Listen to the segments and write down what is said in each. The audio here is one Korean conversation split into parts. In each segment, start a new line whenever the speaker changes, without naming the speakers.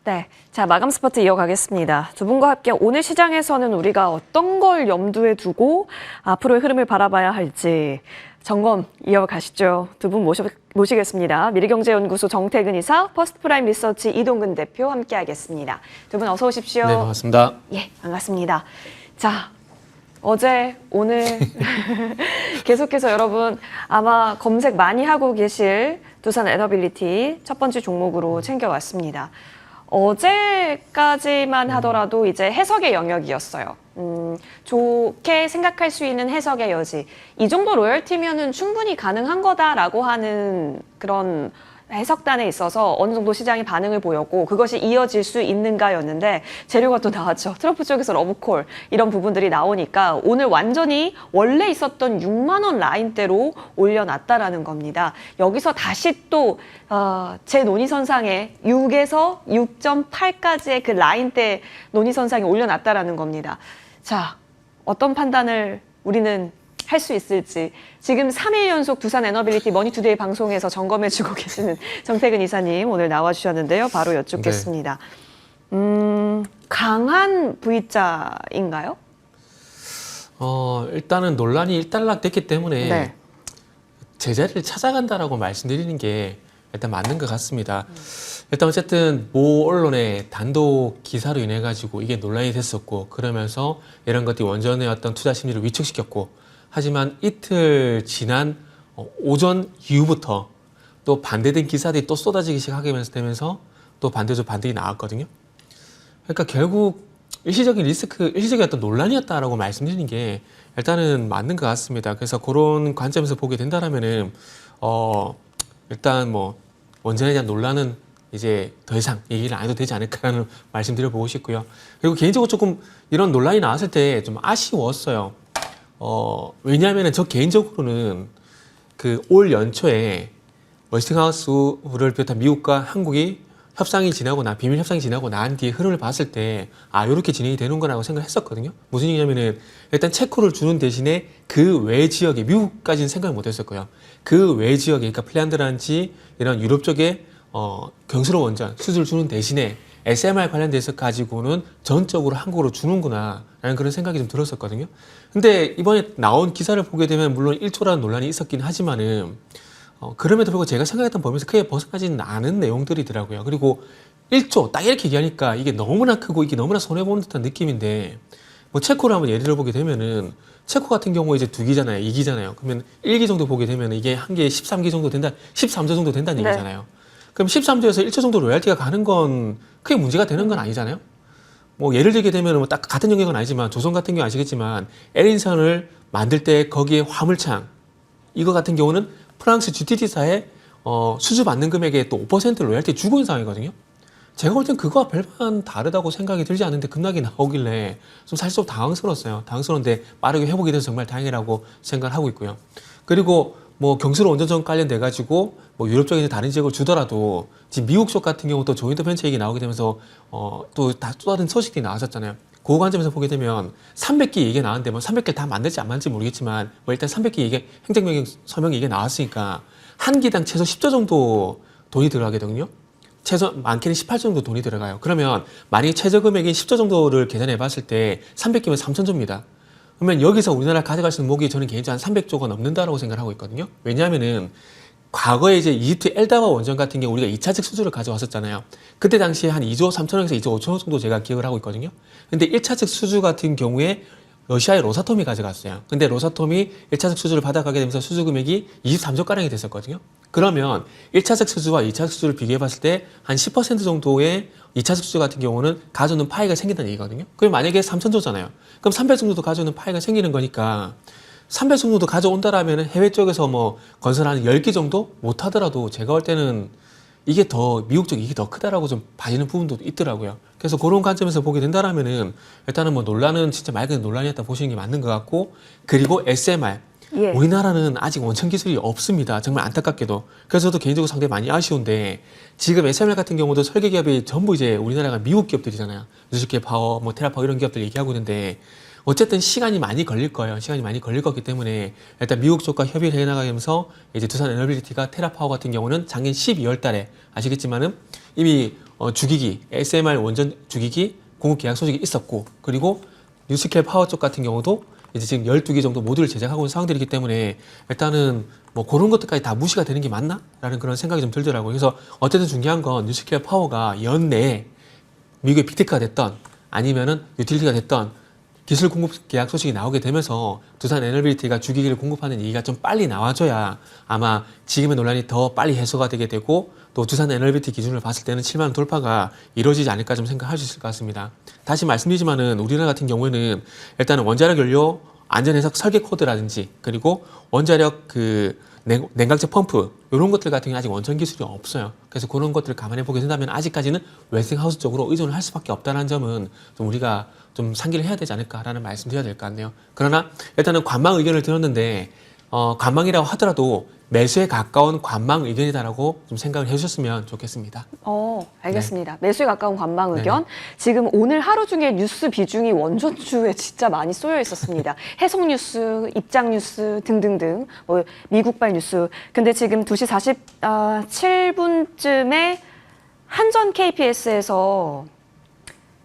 네, 자 마감 스퍼트 이어가겠습니다. 두 분과 함께 오늘 시장에서는 우리가 어떤 걸 염두에 두고 앞으로의 흐름을 바라봐야 할지 점검 이어가시죠. 두 분 모시겠습니다. 미래경제연구소 정태근 이사, 퍼스트프라임 리서치 이동근 대표 함께하겠습니다. 두 분 어서 오십시오.
네, 반갑습니다.
예, 반갑습니다. 자, 어제, 오늘 계속해서 여러분 아마 검색 많이 하고 계실 두산 에너빌리티 첫 번째 종목으로 챙겨왔습니다. 어제까지만 하더라도 이제 해석의 영역이었어요. 좋게 생각할 수 있는 해석의 여지. 이 정도 로열티면은 충분히 가능한 거다라고 하는 그런 해석단에 있어서 어느 정도 시장이 반응을 보였고 그것이 이어질 수 있는가였는데 재료가 또 나왔죠. 트럼프 쪽에서 러브콜 이런 부분들이 나오니까 오늘 완전히 원래 있었던 6만 원 라인대로 올려놨다라는 겁니다. 여기서 다시 또 제 논의선상에 6에서 6.8까지의 그 라인대 논의선상에 올려놨다라는 겁니다. 자, 어떤 판단을 우리는 할 수 있을지 지금 3일 연속 두산 에너빌리티 머니투데이 방송에서 점검해주고 계시는 정태근 이사님 오늘 나와주셨는데요. 바로 여쭙겠습니다. 강한 V자인가요?
일단은 논란이 일단락됐기 때문에
네.
제자리를 찾아간다라고 말씀드리는 게 일단 맞는 것 같습니다. 일단 어쨌든 모 언론의 단독 기사로 인해 가지고 이게 논란이 됐었고 그러면서 이런 것들이 원전의 어떤 투자 심리를 위축시켰고 하지만 이틀 지난 오전 이후부터 또 반대된 기사들이 또 쏟아지기 시작하면서 또 반대적 반등이 나왔거든요. 그러니까 결국 일시적인 어떤 논란이었다라고 말씀드리는 게 일단은 맞는 것 같습니다. 그래서 그런 관점에서 보게 된다라면은 일단 뭐 원전에 대한 논란은 이제 더 이상 얘기를 안 해도 되지 않을까라는 말씀드려보고 싶고요. 그리고 개인적으로 조금 이런 논란이 나왔을 때 좀 아쉬웠어요. 왜냐하면은 저 개인적으로는 그 올 연초에 웨스팅하우스를 비롯한 미국과 한국이 비밀 협상이 지나고 난 뒤에 흐름을 봤을 때, 요렇게 진행이 되는구나라고 생각을 했었거든요. 무슨 얘기냐면은, 일단 체코를 주는 대신에 그 외 지역에, 미국까지는 생각을 못 했었고요. 그 외 지역에, 그러니까 핀란드라든지 이런 유럽 쪽에, 경수로 원전 수주를 주는 대신에 SMR 관련돼서 가지고는 전적으로 한국으로 주는구나 라는 그런 생각이 좀 들었었거든요. 근데 이번에 나온 기사를 보게 되면 물론 1초라는 논란이 있었긴 하지만은 그럼에도 불구하고 제가 생각했던 범위에서 크게 벗어나지는 않은 내용들이더라고요. 그리고 1조 딱 이렇게 얘기하니까 이게 너무나 크고 이게 너무나 손해보는 듯한 느낌인데 뭐 체코를 한번 예를 들어보게 되면은 체코 같은 경우에 이제 2기잖아요. 2기잖아요. 그러면 1기 정도 보게 되면 이게 한 개에 13기 정도 된다, 13조 정도 된다는
네.
얘기잖아요. 그럼 13조에서 1조 정도 로얄티가 가는 건 크게 문제가 되는 건 아니잖아요. 뭐 예를 들게 되면 뭐 딱 같은 영역은 아니지만 조선 같은 경우 아시겠지만 에린선을 만들 때 거기에 화물창 이거 같은 경우는 프랑스 GTT사에 수주 받는 금액의 또 5% 로얄티 주고 있는 상황이거든요. 제가 볼 땐 그거와 별반 다르다고 생각이 들지 않는데 급락이 나오길래 좀 사실 좀 당황스러웠어요. 당황스러운데 빠르게 회복이 돼서 정말 다행이라고 생각을 하고 있고요. 그리고 뭐 경수로 원전전 관련돼 가지고 뭐 유럽 쪽에 다른 지역을 주더라도 지금 미국 쪽 같은 경우 또 조인트 벤처 얘기 나오게 되면서 또 다른 소식들이 나왔었잖아요. 그 관점에서 보게 되면 300기 얘기가 나왔는데 뭐 300개 다 만들지 안 만들지 모르겠지만 뭐 일단 300기 얘기 행정명령 서명 얘기가 나왔으니까 한 기당 최소 10조 정도 돈이 들어가거든요. 최소 많게는 18조 정도 돈이 들어가요. 그러면 만약에 최저 금액인 10조 정도를 계산해 봤을 때 300기면 3천조입니다. 그러면 여기서 우리나라 가져갈 수 있는 목이 저는 개인적으로 한 300조가 넘는다라고 생각을 하고 있거든요. 왜냐하면은 과거에 이제 이집트 엘다바 원전 같은 경우 우리가 2차측 수주를 가져왔었잖아요. 그때 당시에 한 2조 3천억에서 2조 5천억 정도 제가 기억을 하고 있거든요. 근데 1차측 수주 같은 경우에 러시아의 로사톰이 가져갔어요. 근데 로사톰이 1차측 수주를 받아가게 되면서 수주 금액이 23조가량이 됐었거든요. 그러면 1차측 수주와 2차측 수주를 비교해 봤을 때 한 10% 정도의 2차측 수주 같은 경우는 가져오는 파이가 생긴다는 얘기거든요. 그럼 만약에 3천조잖아요. 그럼 300 정도도 가져오는 파이가 생기는 거니까 300 정도도 가져온다라면 해외 쪽에서 뭐 건설하는 10기 정도 못 하더라도 제가 볼 때는 이게 더 미국 쪽 이게 더 크다라고 좀 봐지는 부분도 있더라고요. 그래서 그런 관점에서 보게 된다라면은 일단은 뭐 논란은 진짜 말 그대로 논란이었다 보시는 게 맞는 것 같고 그리고 SMR
예.
우리나라는 아직 원천 기술이 없습니다. 정말 안타깝게도. 그래서 저도 개인적으로 상당히 많이 아쉬운데 지금 SMR 같은 경우도 설계 기업이 전부 이제 우리나라가 미국 기업들이잖아요. 뉴스케 파워, 뭐 테라파워 이런 기업들 얘기하고 있는데 어쨌든 시간이 많이 걸릴 거예요. 시간이 많이 걸릴 거기 때문에 일단 미국 쪽과 협의를 해나가면서 이제 두산 에너빌리티가 테라파워 같은 경우는 작년 12월 달에 아시겠지만은 이미 주기기, SMR 원전 주기기 공급 계약 소식이 있었고, 그리고 뉴스켈 파워 쪽 같은 경우도 이제 지금 12개 정도 모듈을 제작하고 있는 상황들이기 때문에 일단은 뭐 그런 것들까지 다 무시가 되는 게 맞나? 라는 그런 생각이 좀 들더라고요. 그래서 어쨌든 중요한 건 뉴스켈 파워가 연내에 미국의 빅테크가 됐던 아니면은 유틸리티가 됐던 기술 공급 계약 소식이 나오게 되면서 두산 에너빌리티가 주기기를 공급하는 얘기가 좀 빨리 나와줘야 아마 지금의 논란이 더 빨리 해소가 되게 되고 또 두산 에너빌리티 기준을 봤을 때는 7만 원 돌파가 이루어지지 않을까 좀 생각할 수 있을 것 같습니다. 다시 말씀드리지만은 우리나라 같은 경우에는 일단은 원자력 연료 안전해석 설계 코드라든지 그리고 원자력 냉각제 펌프 이런 것들 같은 경우는 아직 원천 기술이 없어요. 그래서 그런 것들을 감안해 보게 된다면 아직까지는 웨스팅하우스 쪽으로 의존을 할 수밖에 없다는 점은 좀 우리가 좀 상기를 해야 되지 않을까라는 말씀 드려야 될 것 같네요. 그러나 일단은 관망 의견을 들었는데 관망이라고 하더라도 매수에 가까운 관망 의견이다라고 좀 생각을 해주셨으면 좋겠습니다.
알겠습니다. 매수에 가까운 관망 의견.
네네.
지금 오늘 하루 중에 뉴스 비중이 원전주에 진짜 많이 쏘여 있었습니다. 해석 뉴스, 입장 뉴스 등등등, 뭐 미국발 뉴스. 근데 지금 2시 47분쯤에 한전 KPS에서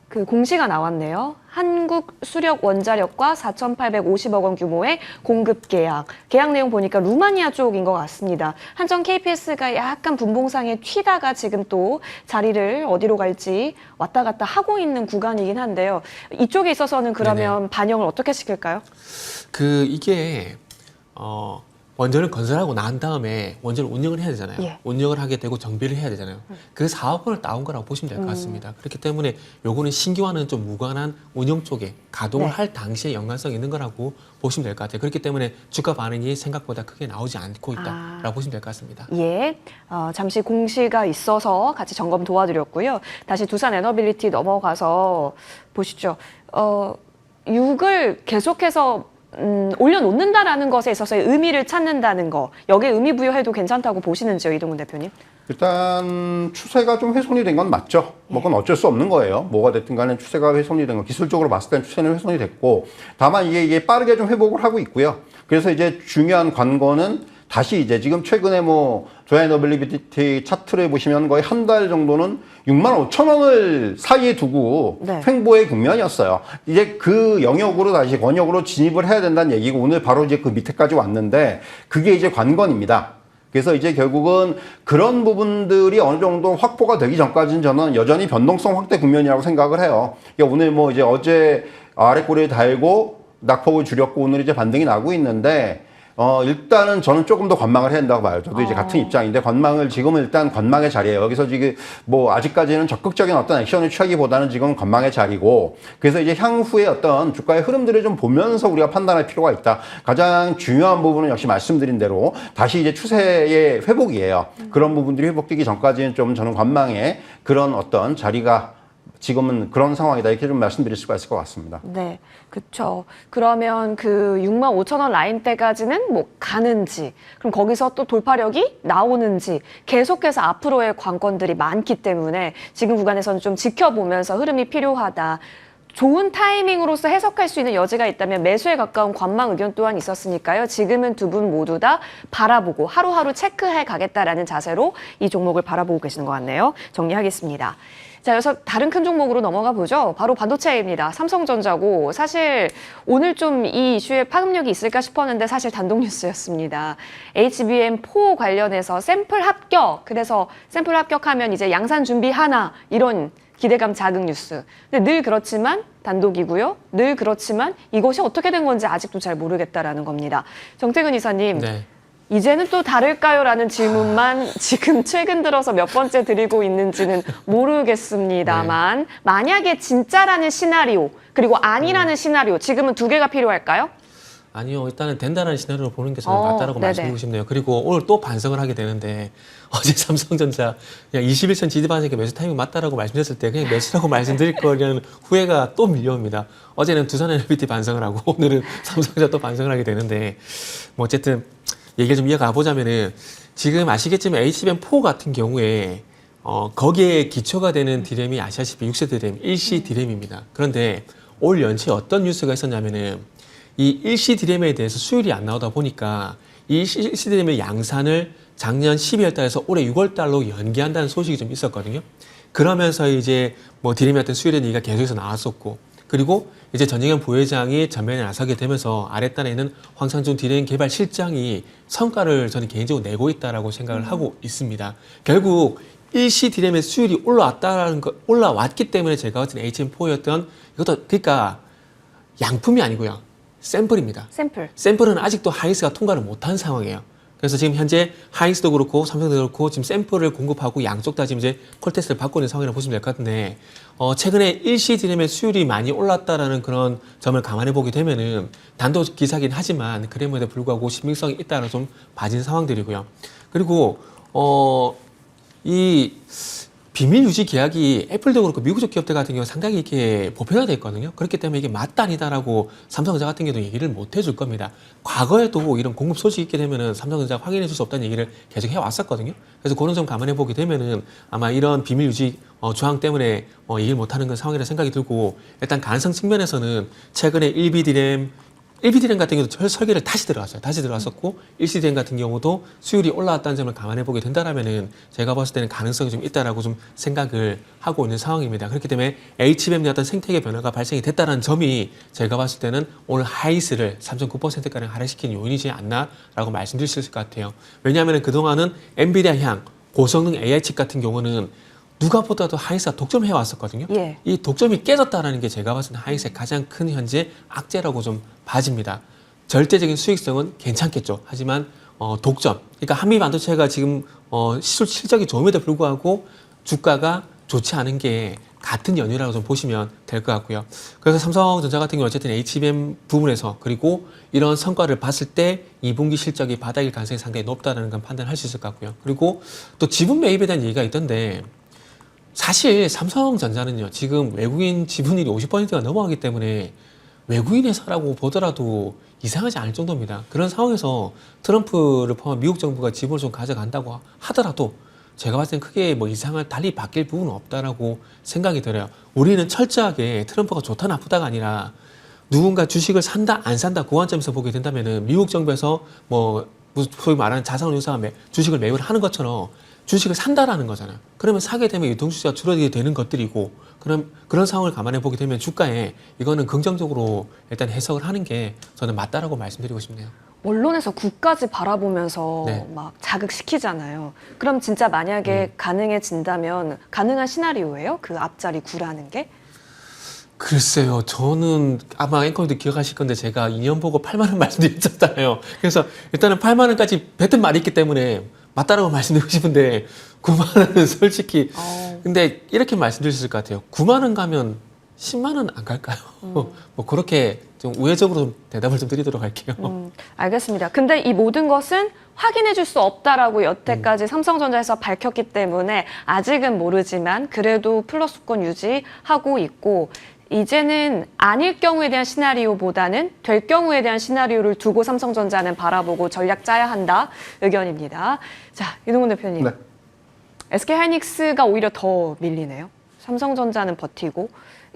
그 공시가 나왔네요. 한국 수력 원자력과 4,850억 원 규모의 공급 계약. 계약 내용 보니까 루마니아 쪽인 것 같습니다. 한전 KPS가 약간 분봉상에 튀다가 지금 또 자리를 어디로 갈지 왔다 갔다 하고 있는 구간이긴 한데요. 이쪽에 있어서는 그러면
네네.
반영을 어떻게 시킬까요?
이게 원전을 건설하고 난 다음에 원전을 운영을 해야 되잖아요.
예.
운영을 하게 되고 정비를 해야 되잖아요. 그 사업권을 따온 거라고 보시면 될 것 같습니다. 그렇기 때문에 요거는 신규와는 좀 무관한 운영 쪽에 가동을
네.
할 당시에 연관성이 있는 거라고 보시면 될 것 같아요. 그렇기 때문에 주가 반응이 생각보다 크게 나오지 않고 있다라고 보시면 될 것 같습니다.
예, 잠시 공시가 있어서 같이 점검 도와드렸고요. 다시 두산 에너빌리티 넘어가서 보시죠. 6을 계속해서 올려놓는다라는 것에 있어서의 의미를 찾는다는 거, 여기에 의미 부여해도 괜찮다고 보시는지요, 이동훈 대표님?
일단 추세가 좀 훼손이 된 건 맞죠. 뭐 그건 어쩔 수 없는 거예요. 뭐가 됐든 간에 추세가 훼손이 된 건 기술적으로 봤을 때는 추세는 훼손이 됐고, 다만 이게 빠르게 좀 회복을 하고 있고요. 그래서 이제 중요한 관건은 다시 이제 지금 최근에 뭐 조에너빌리티 차트를 보시면 거의 한 달 정도는 6만 5천 원을 사이에 두고
네.
횡보의 국면이었어요. 이제 그 영역으로 다시 권역으로 진입을 해야 된다는 얘기고, 오늘 바로 이제 그 밑에까지 왔는데 그게 이제 관건입니다. 그래서 이제 결국은 그런 부분들이 어느 정도 확보가 되기 전까지는 저는 여전히 변동성 확대 국면이라고 생각을 해요. 그러니까 오늘 뭐 이제 어제 아래 꼬리를 달고 낙폭을 줄였고 오늘 이제 반등이 나고 있는데, 일단은 저는 조금 더 관망을 해야 된다고 봐요. 저도 이제 같은 입장인데, 지금은 일단 관망의 자리예요. 여기서 지금 뭐 아직까지는 적극적인 어떤 액션을 취하기보다는 지금 관망의 자리고, 그래서 이제 향후에 어떤 주가의 흐름들을 좀 보면서 우리가 판단할 필요가 있다. 가장 중요한 부분은 역시 말씀드린 대로 다시 이제 추세의 회복이에요. 그런 부분들이 회복되기 전까지는 좀 저는 관망의 그런 어떤 자리가 지금은 그런 상황이다, 이렇게 좀 말씀드릴 수가 있을 것 같습니다.
네, 그렇죠. 그러면 그 6만 5천 원 라인대까지는 뭐 가는지, 그럼 거기서 또 돌파력이 나오는지 계속해서 앞으로의 관건들이 많기 때문에 지금 구간에서는 좀 지켜보면서 흐름이 필요하다. 좋은 타이밍으로서 해석할 수 있는 여지가 있다면 매수에 가까운 관망 의견 또한 있었으니까요. 지금은 두 분 모두 다 바라보고 하루하루 체크해 가겠다라는 자세로 이 종목을 바라보고 계시는 것 같네요. 정리하겠습니다. 자, 여기서 다른 큰 종목으로 넘어가 보죠. 바로 반도체입니다. 삼성전자고, 사실 오늘 좀 이 이슈에 파급력이 있을까 싶었는데 사실 단독 뉴스였습니다. HBM4 관련해서 샘플 합격, 그래서 샘플 합격하면 이제 양산 준비하나, 이런 기대감 자극 뉴스. 근데 늘 그렇지만 단독이고요. 늘 그렇지만 이것이 어떻게 된 건지 아직도 잘 모르겠다라는 겁니다. 정태근 이사님.
네.
이제는 또 다를까요?라는 질문만 지금 최근 들어서 몇 번째 드리고 있는지는 모르겠습니다만, 만약에 진짜라는 시나리오 그리고 아니라는 시나리오, 지금은 두 개가 필요할까요?
아니요, 일단은 된다는 시나리오를 보는 게 저는 맞다라고
네네.
말씀드리고 싶네요. 그리고 오늘 또 반성을 하게 되는데, 어제 삼성전자 그냥 21선 지지 반응이 매수 타이밍 맞다라고 말씀드렸을 때 그냥 매수라고 말씀드릴 거라는 후회가 또 밀려옵니다. 어제는 두산 에너비티 반성을 하고 오늘은 삼성전자 또 반성을 하게 되는데, 뭐 어쨌든 얘기를 좀 이어가 보자면은, 지금 아시겠지만 HBM4 같은 경우에 거기에 기초가 되는 디램이 아시다시피 6세 디램, 1C 디램입니다. 그런데 올 연초에 어떤 뉴스가 있었냐면은, 이 일시 디램에 대해서 수율이 안 나오다 보니까 이 일시 디램의 양산을 작년 12월 달에서 올해 6월 달로 연기한다는 소식이 좀 있었거든요. 그러면서 이제 뭐 디램의 어떤 수율의 얘기가 계속해서 나왔었고, 그리고 이제 전영현 부회장이 전면에 나서게 되면서 아랫단에 있는 황상준 디램 개발 실장이 성과를 저는 개인적으로 내고 있다라고 생각을 하고 있습니다. 결국 일시 디램의 수율이 올라왔기 때문에 제가 같은 HM4였던 이것도 그러니까 양품이 아니고요. 샘플입니다. 샘플은 아직도 하이닉스가 통과를 못한 상황이에요. 그래서 지금 현재 하이닉스도 그렇고 삼성도 그렇고 지금 샘플을 공급하고 양쪽 다 지금 이제 콜테스트를 받고 있는 상황이라고 보시면 될 것 같은데 최근에 일시 디램의 수율이 많이 올랐다라는 그런 점을 감안해 보게 되면은 단독 기사긴 하지만 그럼에도 불구하고 신빙성이 있다는 좀 봐진 상황들이고요. 그리고 이 비밀 유지 계약이 애플도 그렇고 미국적 기업들 같은 경우 상당히 이렇게 보편화되어 있거든요. 그렇기 때문에 이게 맞다 아니다라고 삼성전자 같은 경우도 얘기를 못 해줄 겁니다. 과거에도 이런 공급 소식이 있게 되면은 삼성전자가 확인해 줄 수 없다는 얘기를 계속 해왔었거든요. 그래서 그런 점 감안해 보게 되면은 아마 이런 비밀 유지 조항 때문에 얘기를 못하는 건 상황이라 생각이 들고 일단 가능성 측면에서는 최근에 1BD램 같은 경우도 설계를 다시 들어갔어요. 다시 들어갔었고, 1CD램 같은 경우도 수율이 올라왔다는 점을 감안해 보게 된다라면은 제가 봤을 때는 가능성이 좀 있다라고 좀 생각을 하고 있는 상황입니다. 그렇기 때문에 HBM의 어떤 생태계 변화가 발생이 됐다는 점이 제가 봤을 때는 오늘 하이스를 3.9%가량 하락시킨 요인이지 않나라고 말씀드릴 수 있을 것 같아요. 왜냐하면 그동안은 엔비디아 향, 고성능 AI 칩 같은 경우는 누가 보다도 하이닉스가 독점해 왔었거든요.
예.
이 독점이 깨졌다는 게 제가 봤을 때 하이닉스의 가장 큰 현재 악재라고 좀 봐집니다. 절대적인 수익성은 괜찮겠죠. 하지만 독점, 그러니까 한미 반도체가 지금 실적이 좋음에도 불구하고 주가가 좋지 않은 게 같은 연유라고 좀 보시면 될 것 같고요. 그래서 삼성전자 같은 경우 어쨌든 HBM 부분에서 그리고 이런 성과를 봤을 때 2분기 실적이 바닥일 가능성이 상당히 높다는 건 판단할 수 있을 것 같고요. 그리고 또 지분 매입에 대한 얘기가 있던데 사실 삼성전자는요, 지금 외국인 지분율이 50%가 넘어가기 때문에 외국인 회사라고 보더라도 이상하지 않을 정도입니다. 그런 상황에서 트럼프를 포함한 미국 정부가 지분을 좀 가져간다고 하더라도 제가 봤을 땐 크게 뭐 이상할 달리 바뀔 부분은 없다라고 생각이 들어요. 우리는 철저하게 트럼프가 좋다 나쁘다가 아니라 누군가 주식을 산다 안 산다 그 관점에서 보게 된다면은 미국 정부에서 뭐 소위 말하는 자산운용사가 주식을 매입을 하는 것처럼 주식을 산다라는 거잖아요. 그러면 사게 되면 유통수지가 줄어들게 되는 것들이고 그런 상황을 감안해 보게 되면 주가에 이거는 긍정적으로 일단 해석을 하는 게 저는 맞다라고 말씀드리고 싶네요.
언론에서 국까지 바라보면서
네.
막 자극시키잖아요. 그럼 진짜 만약에 가능해진다면 가능한 시나리오예요? 그 앞자리 9라는 게?
글쎄요, 저는 아마 앵커님도 기억하실 건데 제가 2년 보고 8만 원 말씀드렸잖아요. 그래서 일단은 8만 원까지 뱉은 말이 있기 때문에 맞다라고 말씀드리고 싶은데 9만 원은 솔직히 근데 이렇게 말씀드릴 수 있을 것 같아요. 9만 원 가면 10만 원 안 갈까요? 뭐 그렇게 좀 우회적으로 좀 대답을 좀 드리도록 할게요.
알겠습니다. 근데 이 모든 것은 확인해 줄 수 없다라고 여태까지 삼성전자에서 밝혔기 때문에 아직은 모르지만 그래도 플러스권 유지하고 있고 이제는 아닐 경우에 대한 시나리오보다는 될 경우에 대한 시나리오를 두고 삼성전자는 바라보고 전략 짜야 한다 의견입니다. 자, 이동훈 대표님.
네.
SK하이닉스가 오히려 더 밀리네요. 삼성전자는 버티고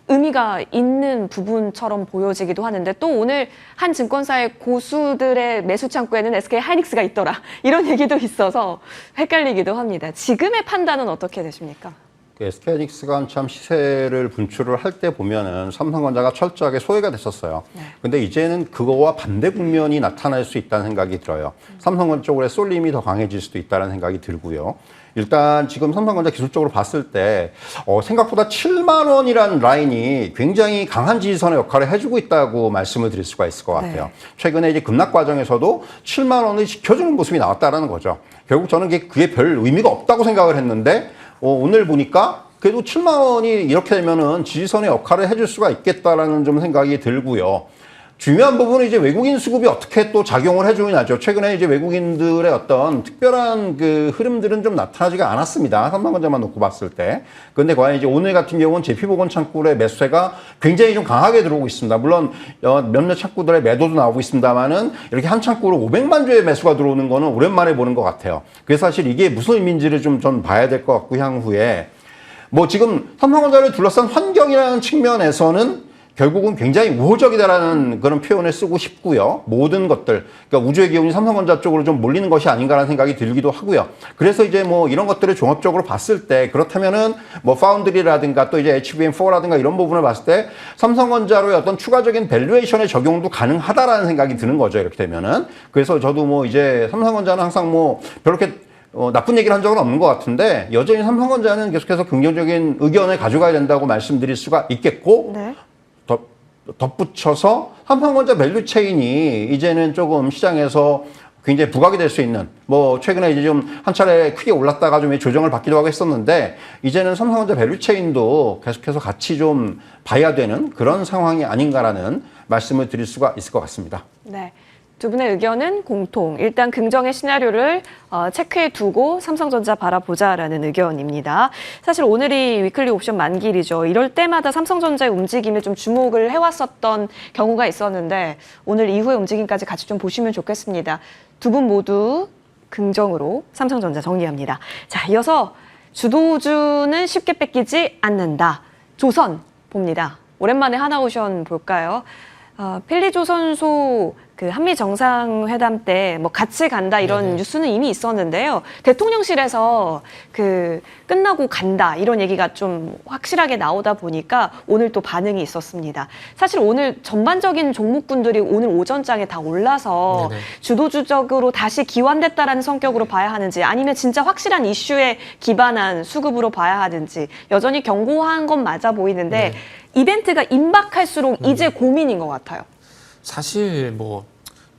의미가 있는 부분처럼 보여지기도 하는데 또 오늘 한 증권사의 고수들의 매수 창구에는 SK하이닉스가 있더라. 이런 얘기도 있어서 헷갈리기도 합니다. 지금의 판단은 어떻게 되십니까?
SK하이닉스가 한참 시세를 분출을 할 때 보면은 삼성전자가 철저하게 소외가 됐었어요. 근데 이제는 그거와 반대 국면이 나타날 수 있다는 생각이 들어요. 삼성전자 쪽으로의 쏠림이 더 강해질 수도 있다는 생각이 들고요. 일단 지금 삼성전자 기술적으로 봤을 때 생각보다 7만 원이란 라인이 굉장히 강한 지지선의 역할을 해주고 있다고 말씀을 드릴 수가 있을 것 같아요.
네.
최근에 이제 급락 과정에서도 7만 원을 지켜주는 모습이 나왔다라는 거죠. 결국 저는 그게 별 의미가 없다고 생각을 했는데 오늘 보니까 그래도 7만 원이 이렇게 되면은 지지선의 역할을 해줄 수가 있겠다라는 좀 생각이 들고요. 중요한 부분은 이제 외국인 수급이 어떻게 또 작용을 해주느냐죠. 최근에 이제 외국인들의 어떤 특별한 그 흐름들은 좀 나타나지가 않았습니다. 삼성전자만 놓고 봤을 때. 그런데 과연 이제 오늘 같은 경우는 JP모건 창구의 매수세가 굉장히 좀 강하게 들어오고 있습니다. 물론 몇몇 창구들의 매도도 나오고 있습니다만은 이렇게 한 창구로 500만 주의 매수가 들어오는 거는 오랜만에 보는 것 같아요. 그래서 사실 이게 무슨 의미인지를 좀 전 봐야 될 것 같고 향후에 뭐 지금 삼성전자를 둘러싼 환경이라는 측면에서는 결국은 굉장히 우호적이다라는 그런 표현을 쓰고 싶고요. 모든 것들, 그러니까 우주의 기운이 삼성전자 쪽으로 좀 몰리는 것이 아닌가라는 생각이 들기도 하고요. 그래서 이제 뭐 이런 것들을 종합적으로 봤을 때 그렇다면은 뭐 파운드리라든가 또 이제 HBM4라든가 이런 부분을 봤을 때 삼성전자로의 어떤 추가적인 밸류에이션의 적용도 가능하다라는 생각이 드는 거죠. 이렇게 되면은. 그래서 저도 뭐 이제 삼성전자는 항상 뭐 그렇게 나쁜 얘기를 한 적은 없는 것 같은데 여전히 삼성전자는 계속해서 긍정적인 의견을 가져가야 된다고 말씀드릴 수가 있겠고
네.
덧붙여서 삼성전자 밸류체인이 이제는 조금 시장에서 굉장히 부각이 될 수 있는 뭐 최근에 이제 좀 한 차례 크게 올랐다가 좀 조정을 받기도 하고 했었는데 이제는 삼성전자 밸류체인도 계속해서 같이 좀 봐야 되는 그런 상황이 아닌가라는 말씀을 드릴 수가 있을 것 같습니다.
네. 두 분의 의견은 공통. 일단 긍정의 시나리오를 체크해 두고 삼성전자 바라보자라는 의견입니다. 사실 오늘이 위클리 옵션 만기일이죠. 이럴 때마다 삼성전자의 움직임에 좀 주목을 해왔었던 경우가 있었는데 오늘 이후의 움직임까지 같이 좀 보시면 좋겠습니다. 두 분 모두 긍정으로 삼성전자 정리합니다. 자, 이어서 주도주는 쉽게 뺏기지 않는다. 조선 봅니다. 오랜만에 하나오션 볼까요? 필리조선소 그 한미 정상회담 때 뭐 같이 간다 이런
네네.
뉴스는 이미 있었는데요. 대통령실에서 그 끝나고 간다 이런 얘기가 좀 확실하게 나오다 보니까 오늘 또 반응이 있었습니다. 사실 오늘 전반적인 종목군들이 오늘 오전장에 다 올라서
네네.
주도주적으로 다시 기환됐다라는 성격으로 봐야 하는지 아니면 진짜 확실한 이슈에 기반한 수급으로 봐야 하는지 여전히 견고한 건 맞아 보이는데 이벤트가 임박할수록 이제 고민인 것 같아요.
사실 뭐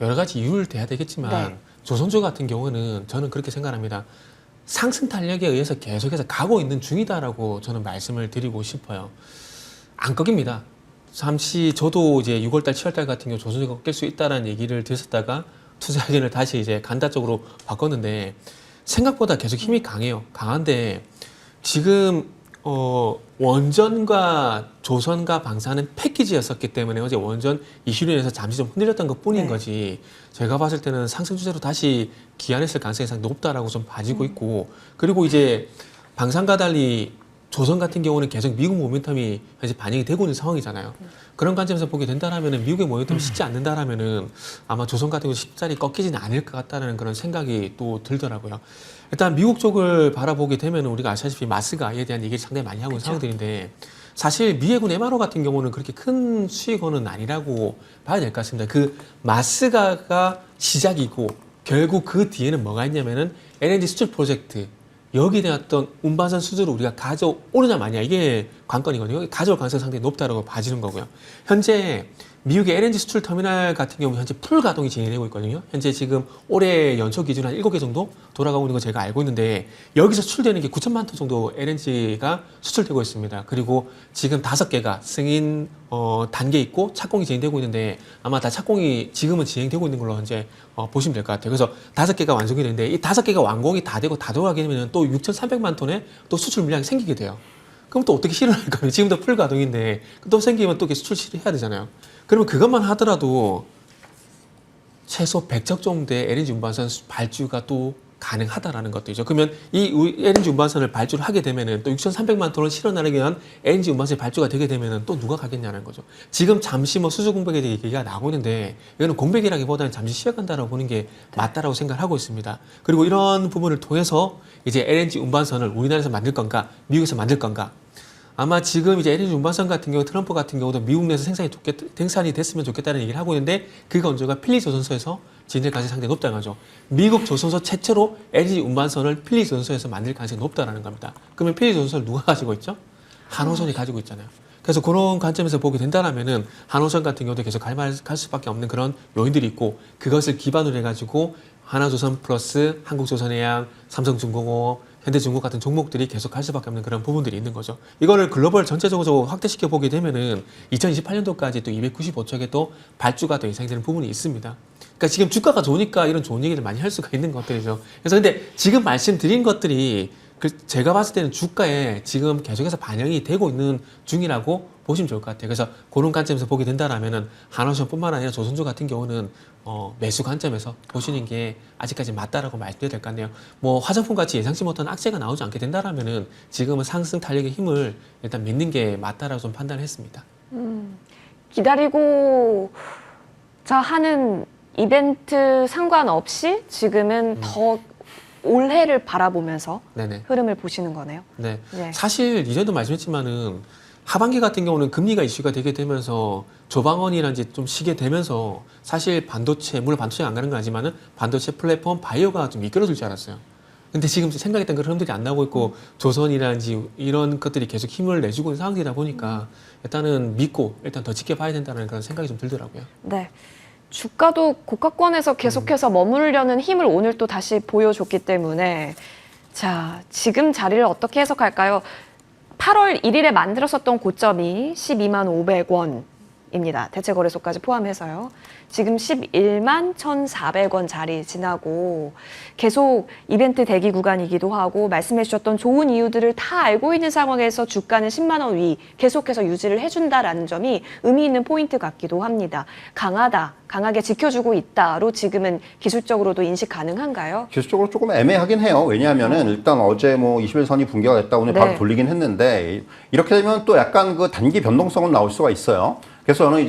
여러 가지 이유를 대야 되겠지만
네.
조선주 같은 경우는 저는 그렇게 생각합니다. 상승 탄력에 의해서 계속해서 가고 있는 중이다라고 저는 말씀을 드리고 싶어요. 안 꺾입니다. 잠시 저도 이제 6월달, 7월달 같은 경우 조선주가 꺾일 수 있다라는 얘기를 드렸다가 투자 의견을 다시 이제 간다 쪽으로 바꿨는데 생각보다 계속 힘이 강해요. 강한데 지금 원전과 조선과 방사는 패키지였었기 때문에 어제 원전 이슈로 인해서 잠시 좀 흔들렸던 것 뿐인 거지 제가 봤을 때는 상승 추세로 다시 기한했을 가능성이 상당히 높다라고 좀 봐지고 있고 그리고 이제 방산과 달리 조선 같은 경우는 계속 미국 모멘텀이 현재 반영이 되고 있는 상황이잖아요. 그런 관점에서 보게 된다라면은 미국의 모멘텀이 식지 않는다라면은 아마 조선 같은 경우 쉽사리 꺾이지는 않을 것 같다는 그런 생각이 또 들더라고요. 일단 미국 쪽을 바라보게 되면 우리가 아시다시피 마스가에 대한 얘기를 상당히 많이 하고 있는 상황들인데 사실 미해군 MRO 같은 경우는 그렇게 큰 수익원은 아니라고 봐야 될 것 같습니다. 그 마스가가 시작이고 결국 그 뒤에는 뭐가 있냐면은 LNG 수출 프로젝트 여기에 대한 어떤 운반선 수주를 우리가 가져오느냐 마냐 이게 관건이거든요. 가져올 가능성이 상당히 높다고 봐지는 거고요. 현재 미국의 LNG 수출 터미널 같은 경우 현재 풀 가동이 진행되고 있거든요. 현재 지금 올해 연초 기준 한 7개 정도 돌아가고 있는 거 제가 알고 있는데 여기서 수출되는 게 9천만 톤 정도 LNG가 수출되고 있습니다. 그리고 지금 5개가 승인 단계 있고 착공이 진행되고 있는데 아마 다 착공이 지금은 진행되고 있는 걸로 현재 보시면 될 것 같아요. 그래서 5개가 완성이 되는데 이 5개가 완공이 다 되고 다 돌아가게 되면 또 6,300만 톤의 또 수출 물량이 생기게 돼요. 그럼 또 어떻게 실현할 거예요? 지금도 풀 가동인데 또 생기면 또 수출 실현해야 되잖아요. 그러면 그것만 하더라도 최소 100척 정도의 LNG 운반선 발주가 또 가능하다라는 것들이죠. 그러면 이 LNG 운반선을 발주를 하게 되면은 또 6,300만 톤을 실어나르기 위한 LNG 운반선이 발주가 되게 되면은 또 누가 가겠냐는 거죠. 지금 잠시 뭐 수주 공백에 대해 얘기가 나오고 있는데 이거는 공백이라기보다는 잠시 쉬어간다라고 보는 게 맞다라고 생각을 하고 있습니다. 그리고 이런 부분을 통해서 이제 LNG 운반선을 우리나라에서 만들 건가, 미국에서 만들 건가. 아마 지금 이제 LNG 운반선 같은 경우 트럼프 같은 경우도 미국 내에서 생산이 됐으면 좋겠다는 얘기를 하고 있는데 그 건조가 필리 조선소에서 진행될 가능성이 상당히 높다는 거죠. 미국 조선소 최초로 LNG 운반선을 필리 조선소에서 만들 가능성이 높다는 겁니다. 그러면 필리 조선소를 누가 가지고 있죠? 한호선이 가지고 있잖아요. 그래서 그런 관점에서 보게 된다면은 한호선 같은 경우도 계속 갈 수밖에 없는 그런 요인들이 있고 그것을 기반으로 해가지고 하나조선 플러스 한국조선해양, 삼성중공업, 현대중공업 같은 종목들이 계속 갈 수밖에 없는 그런 부분들이 있는 거죠. 이거를 글로벌 전체적으로 확대시켜 보게 되면은 2028년도까지 또 295척의 또 발주가 더 예상되는 부분이 있습니다. 그러니까 지금 주가가 좋으니까 이런 좋은 얘기를 많이 할 수가 있는 것들이죠. 그래서 근데 지금 말씀드린 것들이 제가 봤을 때는 주가에 지금 계속해서 반영이 되고 있는 중이라고 보시면 좋을 것 같아요. 그래서 그런 관점에서 보게 된다라면은 한호선뿐만 아니라 조선주 같은 경우는 매수 관점에서 보시는 게 아직까지 맞다라고 말씀드려야 될 것 같네요. 뭐 화장품 같이 예상치 못한 악재가 나오지 않게 된다라면은 지금은 상승 탄력의 힘을 일단 믿는 게 맞다라고 좀 판단을 했습니다.
기다리고 자 하는 이벤트 상관없이 지금은 더 올해를 바라보면서
네네.
흐름을 보시는 거네요.
네.
네.
사실 이전에도 말씀했지만은 하반기 같은 경우는 금리가 이슈가 되게 되면서 조방원이란지 좀 쉬게 되면서 사실 반도체, 물론 반도체가 안 가는 건 아니지만은 반도체 플랫폼 바이오가 좀 미끄러질 줄 알았어요. 근데 지금 생각했던 그런 흐름들이 안 나오고 있고 조선이라든지 이런 것들이 계속 힘을 내주고 있는 상황이다 보니까 일단은 믿고 일단 더 지켜봐야 된다는 그런 생각이 좀 들더라고요.
네. 주가도 고가권에서 계속해서 머무르려는 힘을 오늘 또 다시 보여줬기 때문에 자, 지금 자리를 어떻게 해석할까요? 8월 1일에 만들었었던 고점이 12만 500원입니다. 대체거래소까지 포함해서요. 지금 11만 1,400원 자리 지나고 계속 이벤트 대기 구간이기도 하고 말씀해 주셨던 좋은 이유들을 다 알고 있는 상황에서 주가는 10만 원 위 계속해서 유지를 해준다라는 점이 의미 있는 포인트 같기도 합니다. 강하다, 강하게 지켜주고 있다로 지금은 기술적으로도 인식 가능한가요?
기술적으로 조금 애매하긴 해요. 왜냐하면은 일단 어제 뭐 21선이 붕괴가 됐다 오늘
네.
바로 돌리긴 했는데 이렇게 되면 또 약간 그 단기 변동성은 나올 수가 있어요. 그래서 저는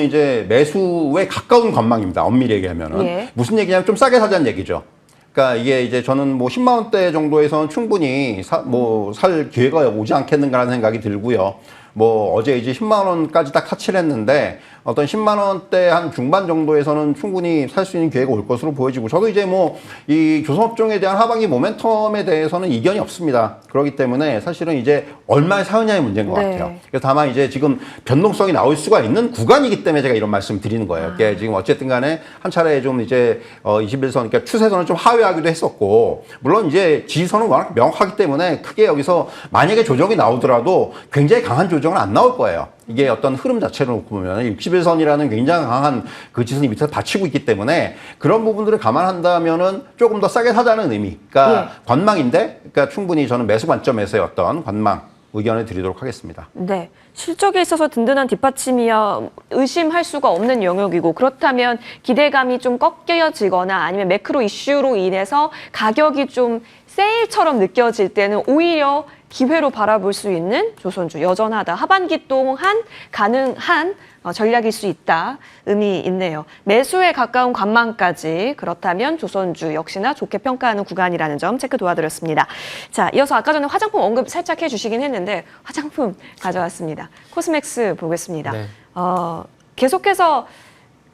이제 매수에 가까운 관망입니다. 엄밀히 얘기하면은.
예.
무슨 얘기냐면 좀 싸게 사자는 얘기죠. 그러니까 이게 이제 저는 뭐 10만 원대 정도에서는 충분히 살 기회가 오지 않겠는가라는 생각이 들고요. 뭐 어제 이제 10만 원까지 딱 타치를 했는데 어떤 10만 원대 한 중반 정도에서는 충분히 살 수 있는 기회가 올 것으로 보여지고 저도 이제 뭐 이 조선업종에 대한 하반기 모멘텀에 대해서는 이견이 없습니다. 그렇기 때문에 사실은 이제 얼마에 사느냐의 문제인 것
네.
같아요. 그래서 다만 이제 지금 변동성이 나올 수가 있는 구간이기 때문에 제가 이런 말씀 드리는 거예요. 그러니까 지금 어쨌든 간에 한 차례 좀 이제 21선, 그러니까 추세선을 좀 하회하기도 했었고 물론 이제 지지선은 워낙 명확하기 때문에 크게 여기서 만약에 조정이 나오더라도 굉장히 강한 조정은 안 나올 거예요. 이게 어떤 흐름 자체를 놓고 보면 61선이라는 굉장히 강한 그 지선이 밑에서 받치고 있기 때문에 그런 부분들을 감안한다면은 조금 더 싸게 사자는 의미. 그러니까 관망인데, 그러니까 충분히 저는 매수 관점에서의 어떤 관망 의견을 드리도록 하겠습니다.
네. 실적에 있어서 든든한 뒷받침이야 의심할 수가 없는 영역이고 그렇다면 기대감이 좀 꺾여지거나 아니면 매크로 이슈로 인해서 가격이 좀 세일처럼 느껴질 때는 오히려 기회로 바라볼 수 있는 조선주 여전하다. 하반기 동안 가능한 전략일 수 있다. 의미 있네요. 매수에 가까운 관망까지 그렇다면 조선주 역시나 좋게 평가하는 구간이라는 점 체크 도와드렸습니다. 자, 이어서 아까 전에 화장품 언급 살짝 해주시긴 했는데 화장품 가져왔습니다. 코스맥스 보겠습니다.
네.
계속해서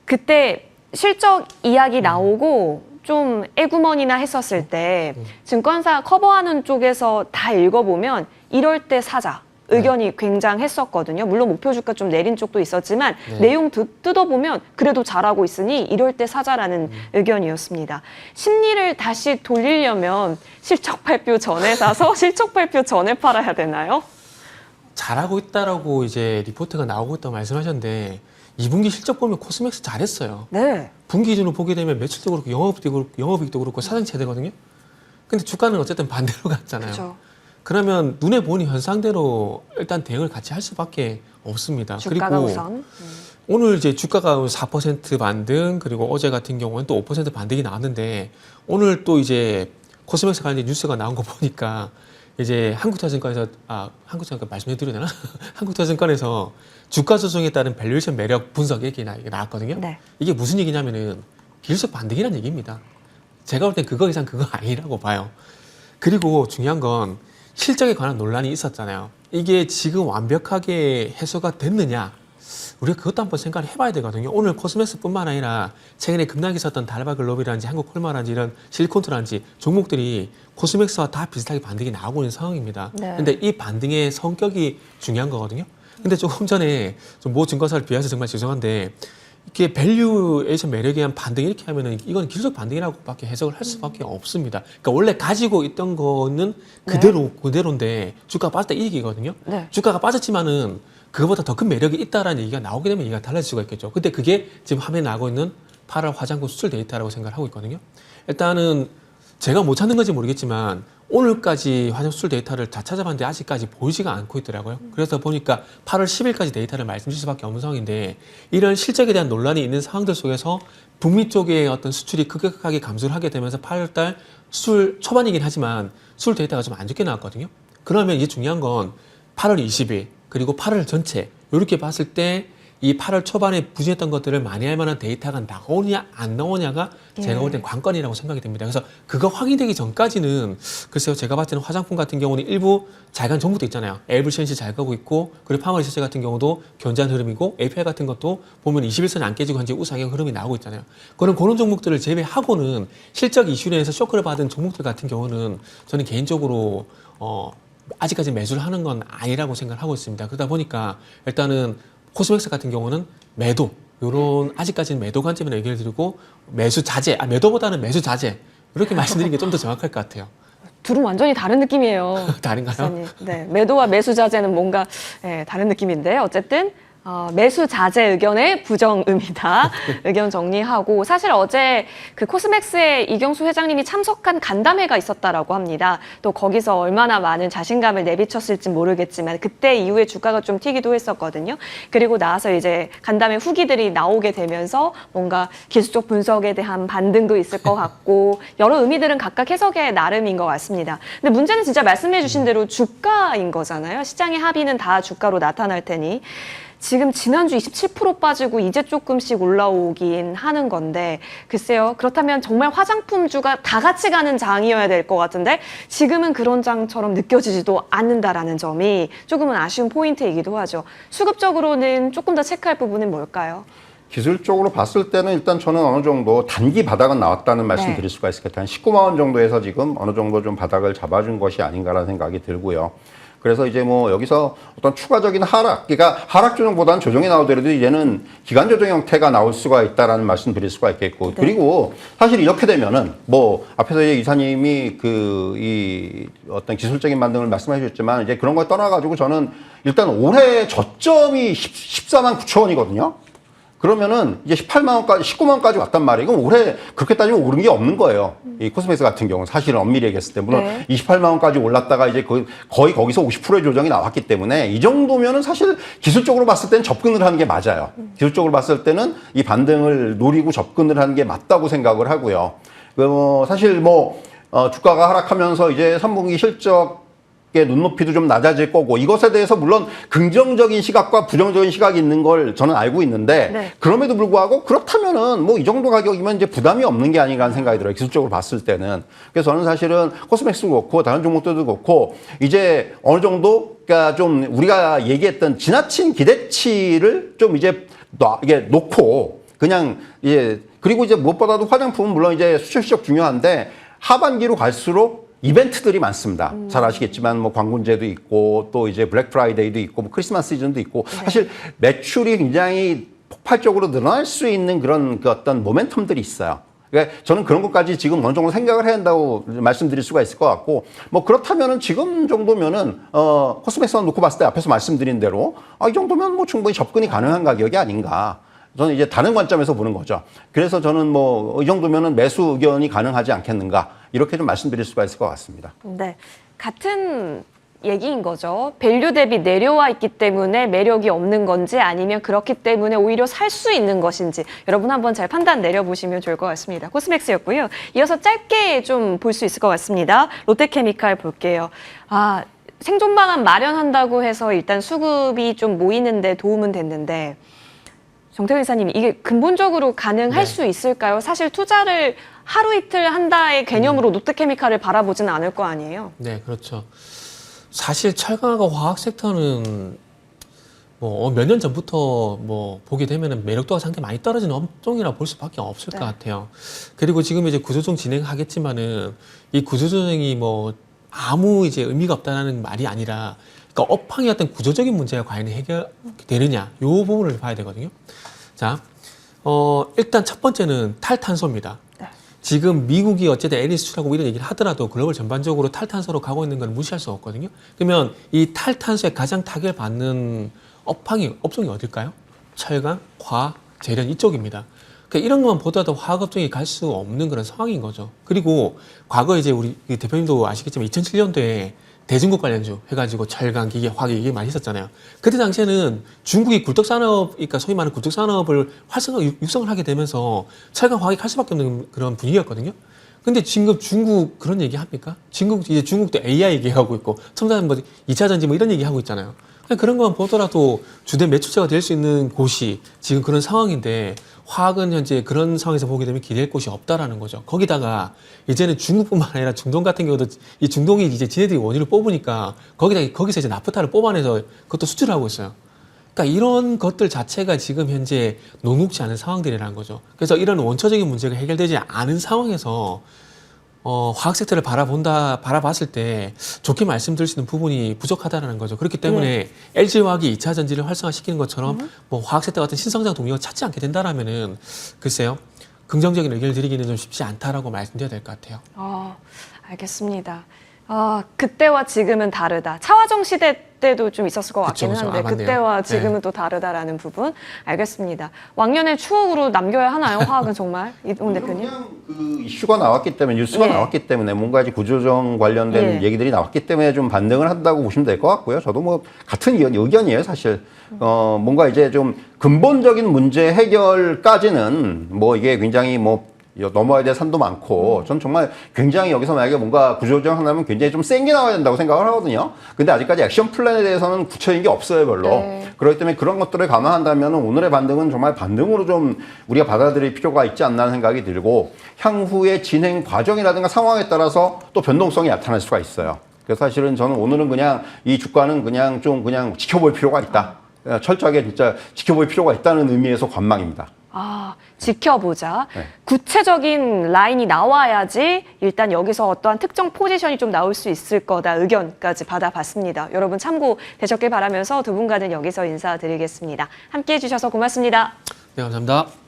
그때 실적 이야기 나오고 좀 애구머니나 했었을 때 증권사 커버하는 쪽에서 다 읽어보면 이럴 때 사자 의견이 굉장했었거든요. 물론 목표 주가 좀 내린 쪽도 있었지만 내용 뜯어보면 그래도 잘하고 있으니 이럴 때 사자라는 의견이었습니다. 심리를 다시 돌리려면 실적 발표 전에 사서 실적 발표 전에 팔아야 되나요?
잘하고 있다라고 이제 리포트가 나오고 있다고 말씀하셨는데 2분기 실적 보면 코스맥스 잘했어요.
네.
분기 기준으로 보게 되면 매출도 그렇고 영업이익도 그렇고 사정체되거든요. 근데 주가는 어쨌든 반대로 갔잖아요.
그렇죠.
그러면 눈에 보이는 현상대로 일단 대응을 같이 할 수밖에 없습니다.
주가가
그리고
우선.
오늘 이제 주가가 4% 반등, 그리고 어제 같은 경우는 또 5% 반등이 나왔는데 오늘 또 이제 코스맥스 관련 뉴스가 나온 거 보니까 이제 한국투자증권에서 한국투자증권 말씀해드려야 되나? 한국투자증권에서 주가 조정에 따른 밸류에이션 매력 분석 얘기가 나왔거든요.
네.
이게 무슨 얘기냐면은 비일수 반등이라는 얘기입니다. 제가 볼 땐 그거 이상 그거 아니라고 봐요. 그리고 중요한 건 실적에 관한 논란이 있었잖아요. 이게 지금 완벽하게 해소가 됐느냐? 우리가 그것도 한번 생각을 해봐야 되거든요. 오늘 코스맥스뿐만 아니라 최근에 급락이 있었던 달바글로비라든지 한국콜마라든지 이런 실리콘토라든지 종목들이 코스맥스와 다 비슷하게 반등이 나오고 있는 상황입니다.
네.
근데 이 반등의 성격이 중요한 거거든요. 근데 조금 전에 좀 모 증권사를 비하해서 정말 죄송한데 이게 밸류에이션 매력에 의한 반등 이렇게 하면은 이건 기술적 반등이라고밖에 해석을 할 수밖에 없습니다. 그러니까 원래 가지고 있던 거는 그대로인데 주가가 빠졌다 이 얘기거든요.
네.
주가가 빠졌지만은 그거보다 더 큰 매력이 있다라는 얘기가 나오게 되면 얘기가 달라질 수가 있겠죠. 근데 그게 지금 화면에 나오고 있는 8월 화장품 수출 데이터라고 생각을 하고 있거든요. 일단은 제가 못 찾는 건지 모르겠지만 오늘까지 화장 수출 데이터를 다 찾아봤는데 아직까지 보이지가 않고 있더라고요. 그래서 보니까 8월 10일까지 데이터를 말씀드릴 수밖에 없는 상황인데 이런 실적에 대한 논란이 있는 상황들 속에서 북미 쪽의 어떤 수출이 급격하게 감소를 하게 되면서 8월달 수출 초반이긴 하지만 수출 데이터가 좀 안 좋게 나왔거든요. 그러면 이게 중요한 건 8월 20일 그리고 8월 전체 이렇게 봤을 때 이 8월 초반에 부진했던 것들을 만회할 만한 데이터가 나오냐 안 나오냐가 제가 볼 땐 관건이라고 생각이 됩니다. 그래서 그거 확인되기 전까지는 글쎄요, 제가 봤을 때는 화장품 같은 경우는 일부 잘 간 종목도 있잖아요. 에브리션시 잘 가고 있고, 그리고 파마리서치 같은 경우도 견제한 흐름이고, API 같은 것도 보면 21선이 안 깨지고 현재 우상향 흐름이 나오고 있잖아요. 그런 종목들을 제외하고는 실적 이슈로 인해서 쇼크를 받은 종목들 같은 경우는 저는 개인적으로 아직까지 매수를 하는 건 아니라고 생각을 하고 있습니다. 그러다 보니까 일단은 코스맥스 같은 경우는 매도, 요런 아직까지는 매도 관점으로 얘기를 드리고 매수 자제, 매도보다는 매수 자제 이렇게 말씀드리는 게 좀 더 정확할 것 같아요.
둘은 완전히 다른 느낌이에요.
다른가요?
박사님. 네, 매도와 매수 자제는 뭔가 다른 느낌인데 어쨌든 매수 자제 의견의 부정음이다. 의견 정리하고 사실 어제 그 코스맥스의 이경수 회장님이 참석한 간담회가 있었다라고 합니다. 또 거기서 얼마나 많은 자신감을 내비쳤을지 모르겠지만 그때 이후에 주가가 좀 튀기도 했었거든요. 그리고 나서 이제 간담회 후기들이 나오게 되면서 뭔가 기술적 분석에 대한 반등도 있을 것 같고 여러 의미들은 각각 해석의 나름인 것 같습니다. 근데 문제는 진짜 말씀해 주신 대로 주가인 거잖아요. 시장의 합의는 다 주가로 나타날 테니. 지금 지난주 27% 빠지고 이제 조금씩 올라오긴 하는 건데 글쎄요. 그렇다면 정말 화장품주가 다 같이 가는 장이어야 될 것 같은데 지금은 그런 장처럼 느껴지지도 않는다라는 점이 조금은 아쉬운 포인트이기도 하죠. 수급적으로는 조금 더 체크할 부분은 뭘까요?
기술적으로 봤을 때는 일단 저는 어느 정도 단기 바닥은 나왔다는 말씀 드릴 수가 있을 것 같아요. 한 19만 원 정도에서 지금 어느 정도 좀 바닥을 잡아준 것이 아닌가라는 생각이 들고요. 그래서 이제 뭐 여기서 어떤 추가적인 하락, 그러니까 하락 조정보다는 조정이 나오더라도 이제는 기간 조정 형태가 나올 수가 있다라는 말씀 드릴 수가 있겠고, 그리고 사실 이렇게 되면은 뭐 앞에서 이제 이사님이 이 어떤 기술적인 반등을 말씀해 주셨지만 이제 그런 걸 떠나가지고 저는 일단 올해 저점이 14만 9천 원이거든요. 그러면은 이제 18만 원까지, 19만 원까지 왔단 말이에요. 그럼 올해 그렇게 따지면 오른 게 없는 거예요. 이 코스메스 같은 경우는 사실은 엄밀히 얘기했을 때 물론 28만 원까지 올랐다가 이제 거의 거기서 50%의 조정이 나왔기 때문에 이 정도면은 사실 기술적으로 봤을 때는 접근을 하는 게 맞아요. 기술적으로 봤을 때는 이 반등을 노리고 접근을 하는 게 맞다고 생각을 하고요. 사실 주가가 하락하면서 이제 3분기 실적 눈높이도 좀 낮아질 거고 이것에 대해서 물론 긍정적인 시각과 부정적인 시각이 있는 걸 저는 알고 있는데 그럼에도 불구하고 그렇다면은 뭐 이 정도 가격이면 이제 부담이 없는 게 아닌가 하는 생각이 들어요. 기술적으로 봤을 때는. 그래서 저는 사실은 코스맥스도 그렇고 다른 종목들도 그렇고 이제 어느 정도 그러니까 좀 우리가 얘기했던 지나친 기대치를 좀 이제 이게 놓고 그냥 이제 그리고 이제 무엇보다도 화장품은 물론 이제 수출 시적 중요한데 하반기로 갈수록 이벤트들이 많습니다. 잘 아시겠지만 뭐 광군제도 있고 또 이제 블랙 프라이데이도 있고 뭐 크리스마스 시즌도 있고 사실 매출이 굉장히 폭발적으로 늘어날 수 있는 그런 그 어떤 모멘텀들이 있어요. 그러니까 저는 그런 것까지 지금 어느 정도 생각을 해야 한다고 말씀드릴 수가 있을 것 같고 뭐 그렇다면은 지금 정도면은 코스맥스만 놓고 봤을 때 앞에서 말씀드린 대로 이 정도면 뭐 충분히 접근이 가능한 가격이 아닌가. 저는 이제 다른 관점에서 보는 거죠. 그래서 저는 뭐 이 정도면은 매수 의견이 가능하지 않겠는가 이렇게 좀 말씀드릴 수가 있을 것 같습니다.
네, 같은 얘기인 거죠. 밸류 대비 내려와 있기 때문에 매력이 없는 건지 아니면 그렇기 때문에 오히려 살 수 있는 것인지 여러분 한번 잘 판단 내려보시면 좋을 것 같습니다. 코스맥스였고요. 이어서 짧게 좀 볼 수 있을 것 같습니다. 롯데케미칼 볼게요. 생존 방안 마련한다고 해서 일단 수급이 좀 모이는데 도움은 됐는데 정태근 이사님, 이게 근본적으로 가능할 수 있을까요? 사실 투자를 하루 이틀 한다의 개념으로 롯데케미칼을 바라보지는 않을 거 아니에요?
네, 그렇죠. 사실 철강하고 화학 섹터는 뭐 몇 년 전부터 뭐 보게 되면은 매력도가 상당히 많이 떨어지는 업종이라 볼 수밖에 없을 것 같아요. 그리고 지금 이제 구조조정 진행하겠지만은 이 구조조정이 뭐 아무 이제 의미가 없다는 말이 아니라 그러니까 업황의 어떤 구조적인 문제가 과연 해결되느냐 이 부분을 봐야 되거든요. 자, 일단 첫 번째는 탈탄소입니다. 지금 미국이 어쨌든 LNG 수출하고 이런 얘기를 하더라도 글로벌 전반적으로 탈탄소로 가고 있는 건 무시할 수 없거든요. 그러면 이 탈탄소에 가장 타격을 받는 업종이 어딜까요? 철강, 화학, 재련 이쪽입니다. 그러니까 이런 것만 보더라도 화학업종이 갈 수 없는 그런 상황인 거죠. 그리고 과거 이제 우리 대표님도 아시겠지만 2007년도에 대중국 관련주 해가지고 철강, 기계, 화학 이게 많이 있었잖아요. 그때 당시에는 중국이 굴뚝산업, 그러니까 소위 말하는 굴뚝산업을 육성을 하게 되면서 철강, 화학이 갈 수밖에 없는 그런 분위기였거든요. 근데 지금 중국 그런 얘기 합니까? 중국도 AI 얘기하고 있고, 첨단 2차 전지 뭐 이런 얘기 하고 있잖아요. 그런 것만 보더라도 주된 매출처가 될 수 있는 곳이 지금 그런 상황인데 화학은 현재 그런 상황에서 보게 되면 기댈 곳이 없다라는 거죠. 거기다가 이제는 중국뿐만 아니라 중동 같은 경우도 이 중동이 이제 지네들이 원유를 뽑으니까 거기서 이제 나프타를 뽑아내서 그것도 수출을 하고 있어요. 그러니까 이런 것들 자체가 지금 현재 녹록지 않은 상황들이라는 거죠. 그래서 이런 원초적인 문제가 해결되지 않은 상황에서 화학 섹터를 바라봤을 때 좋게 말씀드릴 수 있는 부분이 부족하다는 거죠. 그렇기 때문에 LG화학이 2차 전지를 활성화시키는 것처럼 뭐 화학 섹터 같은 신성장 동력을 찾지 않게 된다라면은 글쎄요. 긍정적인 의견을 드리기는 좀 쉽지 않다라고 말씀드려야 될 것 같아요.
알겠습니다. 그때와 지금은 다르다. 차화정 시대 때도 좀 있었을 것 같기는
그쵸.
한데
맞네요.
그때와 지금은
네.
또 다르다라는 부분 알겠습니다. 왕년의 추억으로 남겨야 하나요? 화학은 정말 이동 대표님?
그냥 그 이슈가 나왔기 때문에 뉴스가
예.
나왔기 때문에 뭔가 이제 구조조정 관련된
예.
얘기들이 나왔기 때문에 좀 반등을 한다고 보시면 될 것 같고요. 저도 뭐 같은 의견이에요, 사실. 뭔가 이제 좀 근본적인 문제 해결까지는 뭐 이게 굉장히 뭐 넘어야 될 산도 많고 전 정말 굉장히 여기서 만약에 뭔가 구조조정 한다면 굉장히 좀 센 게 나와야 된다고 생각을 하거든요. 근데 아직까지 액션 플랜에 대해서는 구체적인 게 없어요, 별로.
네.
그렇기 때문에 그런 것들을 감안한다면 오늘의 반등은 정말 반등으로 좀 우리가 받아들일 필요가 있지 않나 하는 생각이 들고 향후의 진행 과정이라든가 상황에 따라서 또 변동성이 나타날 수가 있어요. 그래서 사실은 저는 오늘은 그냥 이 주가는 그냥 지켜볼 필요가 있다. 철저하게 진짜 지켜볼 필요가 있다는 의미에서 관망입니다.
지켜보자.
네.
구체적인 라인이 나와야지 일단 여기서 어떠한 특정 포지션이 좀 나올 수 있을 거다 의견까지 받아봤습니다. 여러분 참고되셨길 바라면서 두 분과는 여기서 인사드리겠습니다. 함께해 주셔서 고맙습니다.
네, 감사합니다.